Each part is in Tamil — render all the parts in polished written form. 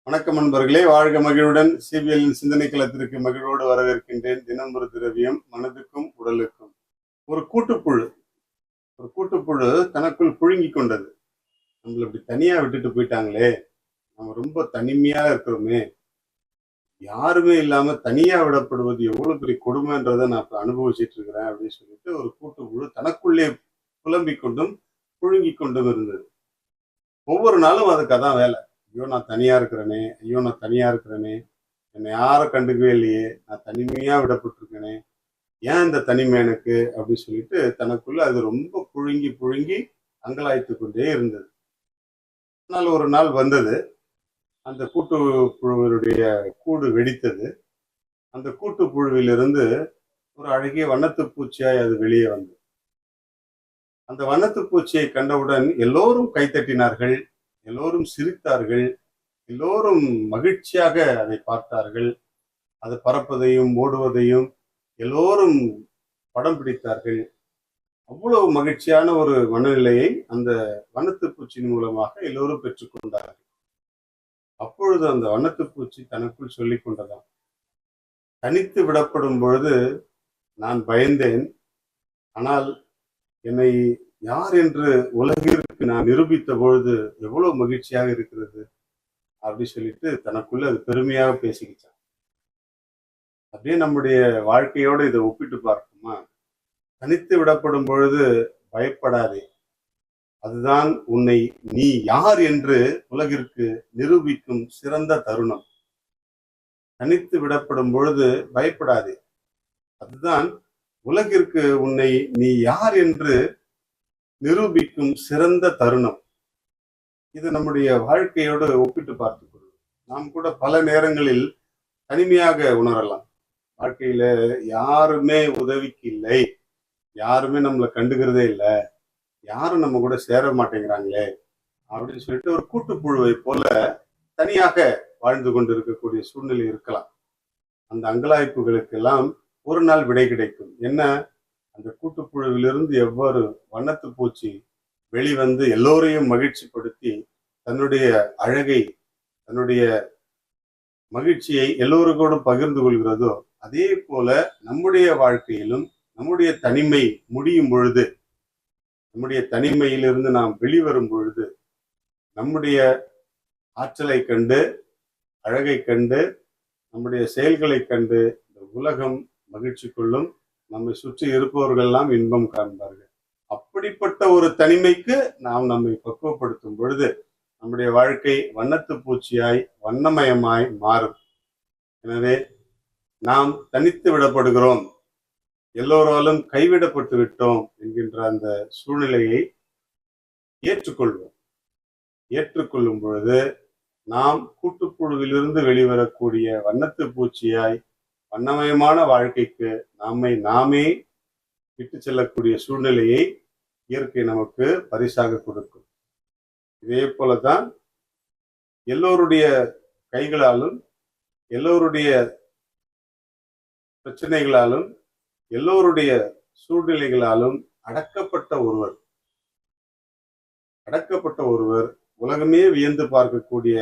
வணக்கம் நண்பர்களே, வாழ்க மகிழ்வுடன் சிபிஎல்லின் சிந்தனை களத்திற்கு மகிழ்வோடு வரவேற்கின்றேன். தினம் ஒரு திரவியம், மனதுக்கும் உடலுக்கும். ஒரு கூட்டுப்புழு தனக்குள் புழுங்கி கொண்டது. நம்மள இப்படி தனியா விட்டுட்டு போயிட்டாங்களே, நம்ம ரொம்ப தனிமையா இருக்கிறோமே, யாருமே இல்லாம தனியா விடப்படுவது எவ்வளவு பெரிய கொடுமைன்றதை நான் இப்ப அனுபவிச்சுட்டு இருக்கிறேன் அப்படின்னு சொல்லிட்டு ஒரு கூட்டுப்புழு தனக்குள்ளே புலம்பிக் கொண்டும் புழுங்கி கொண்டும் இருந்தது. ஒவ்வொரு நாளும் அதுக்கு அதான் வேலை. ஐயோ நான் தனியா இருக்கிறேனே, என்னை யாரும் கண்டுக்கவே இல்லையே, நான் தனிமையா விடப்பட்டிருக்கேனே, ஏன் இந்த தனிமை எனக்கு அப்படின்னு சொல்லிட்டு தனக்குள்ள அது ரொம்ப புழுங்கி புழுங்கி அங்கலாய்த்து கொண்டே இருந்தது. ஆனால் ஒரு நாள் வந்தது, அந்த கூட்டுப்புழுவினுடைய கூடு வெடித்தது. அந்த கூட்டுப்புழுவிலிருந்து ஒரு அழகிய வண்ணத்து பூச்சியாய் அது வெளியே வந்தது. அந்த வண்ணத்து பூச்சியை கண்டவுடன் எல்லோரும் கைத்தட்டினார்கள், எல்லோரும் சிரித்தார்கள், எல்லோரும் மகிழ்ச்சியாக அதை பார்த்தார்கள். அது பறப்பதையும் ஓடுவதையும் எல்லோரும் படம் பிடித்தார்கள். அவ்வளவு மகிழ்ச்சியான ஒரு மனநிலையை அந்த வண்ணத்து பூச்சியின் மூலமாக எல்லோரும் பெற்றுக்கொண்டார்கள். அப்பொழுது அந்த வண்ணத்து பூச்சி தனக்குள் சொல்லிக் கொண்டதாம், தனித்து விடப்படும் பொழுது நான் பயந்தேன், ஆனால் என்னை யார் என்று உலகிற்கு நான் நிரூபித்த பொழுது எவ்வளவு மகிழ்ச்சியாக இருக்கிறது அப்படி சொல்லிட்டு தனக்குள்ள அது பெருமையாக பேசிக்கிச்சான். அப்படியே நம்முடைய வாழ்க்கையோடு இதை ஒப்பிட்டு பார்க்குமா? தனித்து விடப்படும் பொழுது பயப்படாதே, அதுதான் உன்னை நீ யார் என்று உலகிற்கு நிரூபிக்கும் சிறந்த தருணம். தனித்து விடப்படும் பொழுது பயப்படாதே, அதுதான் உலகிற்கு உன்னை நீ யார் என்று நிரூபிக்கும் சிறந்த தருணம். இது நம்முடைய வாழ்க்கையோடு ஒப்பிட்டு பார்த்துக் கொள்வோம். நாம் கூட பல நேரங்களில் தனிமையாக உணரலாம். வாழ்க்கையில யாருமே உதவிக்கு இல்லை, யாருமே நம்மளை கண்டுக்கிறதே இல்லை, யாரும் நம்ம கூட சேர மாட்டேங்கிறாங்களே அப்படின்னு சொல்லிட்டு ஒரு கூட்டுப்புழுவை போல தனியாக வாழ்ந்து கொண்டு இருக்கக்கூடிய சூழ்நிலை இருக்கலாம். அந்த அங்கலாய்ப்புகளுக்கெல்லாம் ஒரு நாள் விடை கிடைக்கும். என்ன? அந்த கூட்டுப்புழுவிலிருந்து எவ்வாறு வண்ணத்து பூச்சி வெளிவந்து எல்லோரையும் மகிழ்ச்சிப்படுத்தி தன்னுடைய அழகை, தன்னுடைய மகிழ்ச்சியை எல்லோருக்கோடும் பகிர்ந்து கொள்கிறதோ, அதே போல நம்முடைய வாழ்க்கையிலும் நம்முடைய தனிமை முடியும் பொழுது, நம்முடைய தனிமையிலிருந்து நாம் வெளிவரும் பொழுது, நம்முடைய ஆற்றலை கண்டு, அழகை கண்டு, நம்முடைய செயல்களை கண்டு இந்த உலகம் மகிழ்ச்சி கொள்ளும், நம்மை சுற்றி இருப்பவர்கள் எல்லாம் இன்பம் காண்பார்கள். அப்படிப்பட்ட ஒரு தனிமைக்கு நாம் நம்மை பக்குவப்படுத்தும் பொழுது நம்முடைய வாழ்க்கை வண்ணத்து பூச்சியாய் வண்ணமயமாய் மாறும். எனவே நாம் தனித்து விடப்படுகிறோம், எல்லோராலும் கைவிடப்பட்டு விட்டோம் என்கின்ற அந்த சூழ்நிலையை ஏற்றுக்கொள்வோம். ஏற்றுக்கொள்ளும் பொழுது நாம் கூட்டுப்புழுவிலிருந்து வெளிவரக்கூடிய வண்ணத்து பூச்சியாய் வண்ணமயமான வாழ்க்கைக்கு நாமே விட்டு செல்லக்கூடிய சூழ்நிலையை இயற்கை நமக்கு பரிசாக கொடுக்கும். இதே போலதான் எல்லோருடைய கைகளாலும், எல்லோருடைய பிரச்சனைகளாலும், எல்லோருடைய சூழ்நிலைகளாலும் அடக்கப்பட்ட ஒருவர் உலகமே வியந்து பார்க்கக்கூடிய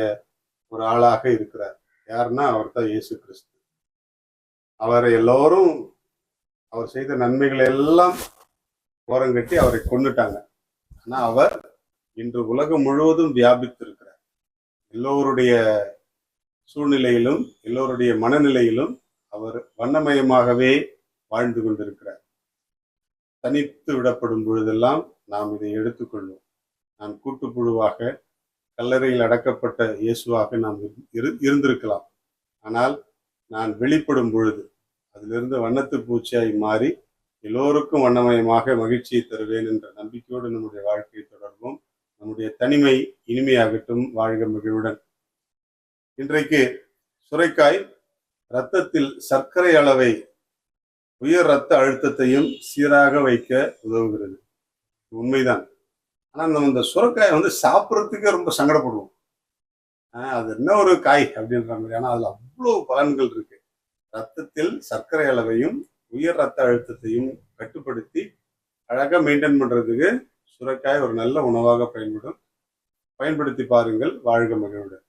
ஒரு ஆளாக இருக்கிறார். யாருன்னா அவர் தான் இயேசு கிறிஸ்து. அவரை எல்லோரும் அவர் செய்த நன்மைகளை எல்லாம் ஓரங்கட்டி அவரை கொண்டுட்டாங்க. ஆனா அவர் இன்று உலகம் முழுவதும் வியாபித்திருக்கிறார். எல்லோருடைய சூழ்நிலையிலும் எல்லோருடைய மனநிலையிலும் அவர் வண்ணமயமாகவே வாழ்ந்து கொண்டிருக்கிறார். தனித்து விடப்படும் பொழுதெல்லாம் நாம் இதை எடுத்துக்கொள்வோம். நான் கூட்டுப்புழுவாக கல்லறையில் அடக்கப்பட்ட இயேசுவாக நாம் இருந்திருக்கலாம். ஆனால் நான் வெளிப்படும் பொழுது அதிலிருந்து வண்ணத்து பூச்சியாய் மாறி எல்லோருக்கும் வண்ணமயமாக மகிழ்ச்சியை தருவேன் என்ற நம்பிக்கையோடு நம்முடைய வாழ்க்கையை தொடர்வோம். நம்முடைய தனிமை இனிமையாகட்டும். வாழ்க மகிழ்வுடன். இன்றைக்கு சுரைக்காய் இரத்தத்தில் சர்க்கரை அளவை, உயர் இரத்த அழுத்தத்தையும் சீராக வைக்க உதவுகிறது. உண்மைதான். ஆனா நம்ம இந்த சுரைக்காயை சாப்பிட்றதுக்கே ரொம்ப சங்கடப்படுவோம். அது என்ன ஒரு காய் அப்படின்ற மாதிரி. ஆனா அதுல அவ்வளவு பலன்கள் இருக்கு. ரத்தத்தில் சர்க்கரை அளவையும் உயர் ரத்த அழுத்தத்தையும் கட்டுப்படுத்தி அழகா மெயின்டைன் பண்றதுக்கு சுரைக்காய் ஒரு நல்ல உணவாக பயன்படுத்தி பாருங்கள். வாழ்க மகிழ்வுடன்.